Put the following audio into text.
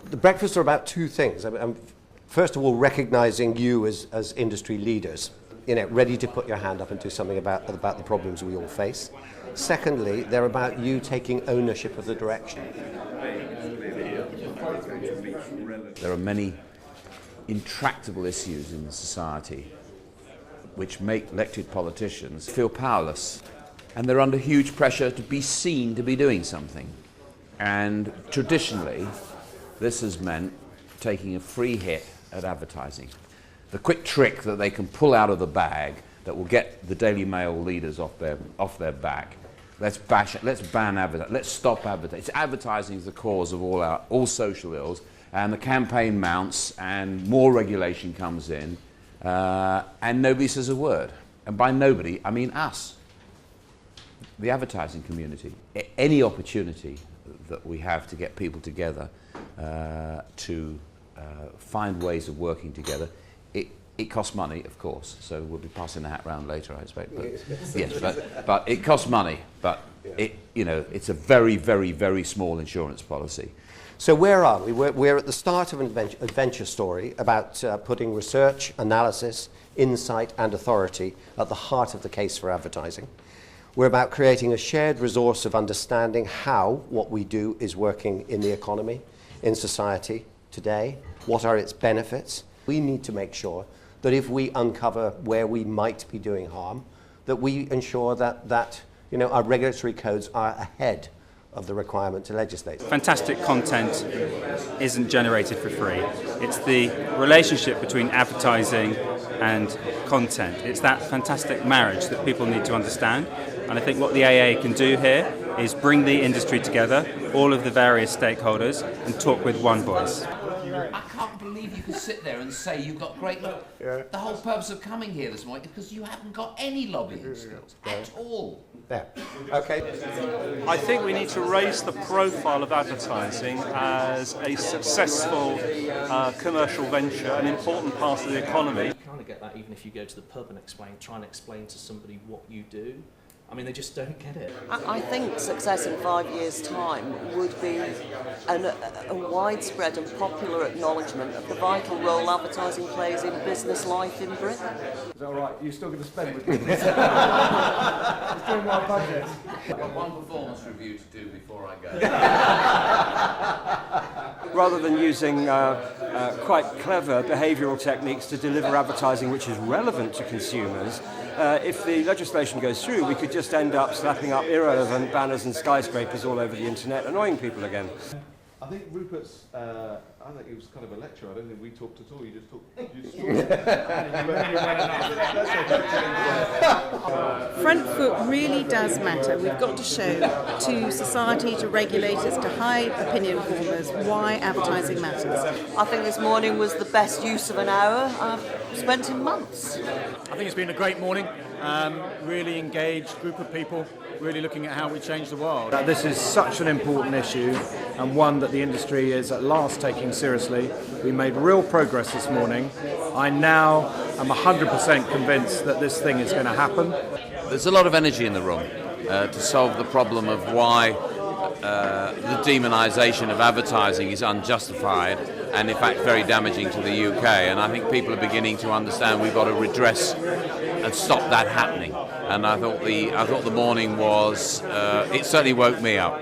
The breakfasts are about two things. First of all, recognising you as industry leaders, ready to put your hand up and do something about the problems we all face. Secondly, they're about you taking ownership of the direction. There are many intractable issues in society which make elected politicians feel powerless, and they're under huge pressure to be seen to be doing something. And traditionally, this has meant taking a free hit at advertising. The quick trick that they can pull out of the bag that will get the Daily Mail leaders off their back. Let's ban advertising. Let's stop advertising. Advertising is the cause of all social ills, and the campaign mounts, and more regulation comes in, and nobody says a word. And by nobody, I mean us, the advertising community. Any opportunity that we have to get people together to find ways of working together. It costs money, of course, so we'll be passing the hat round later, I expect. But, yes, but it costs money, but it's a very, very, very small insurance policy. So where are we? We're at the start of an adventure story about putting research, analysis, insight and authority at the heart of the case for advertising. We're about creating a shared resource of understanding how what we do is working in the economy, in society today, what are its benefits. We need to make sure that if we uncover where we might be doing harm, that we ensure that our regulatory codes are ahead of the requirement to legislate. Fantastic content isn't generated for free. It's the relationship between advertising and content. It's that fantastic marriage that people need to understand. And I think what the AA can do here is bring the industry together, all of the various stakeholders, and talk with one voice. I can't believe you can sit there and say you've got great... The whole purpose of coming here this morning is because you haven't got any lobbying skills at all. There. Okay. I think we need to raise the profile of advertising as a successful commercial venture, an important part of the economy. You kind of get that even if you go to the pub and try and explain to somebody what you do. I mean, they just don't get it. I think success in 5 years' time would be a widespread and popular acknowledgement of the vital role advertising plays in business life in Britain. Is that all right? You're still going to spend with me? It's doing my budget. I've got one performance review to do before I go. Rather than using quite clever behavioural techniques to deliver advertising which is relevant to consumers, if the legislation goes through, we could just end up slapping up irrelevant banners and skyscrapers all over the internet, annoying people again. I think Rupert's, I think he was kind of a lecturer. I don't think we talked at all. You just talked. Front foot really does matter. We've got to show to society, to regulators, to high opinion formers why advertising matters. I think this morning was the best use of an hour I've spent in months. I think it's been a great morning. Really engaged group of people, really looking at how we change the world. This is such an important issue and one that the industry is at last taking seriously. We made real progress this morning. I now am 100% convinced that this thing is going to happen. There's a lot of energy in the room to solve the problem of why the demonisation of advertising is unjustified and in fact very damaging to the UK, and I think people are beginning to understand we've got to redress and stop that happening. And I thought the morning was, it certainly woke me up.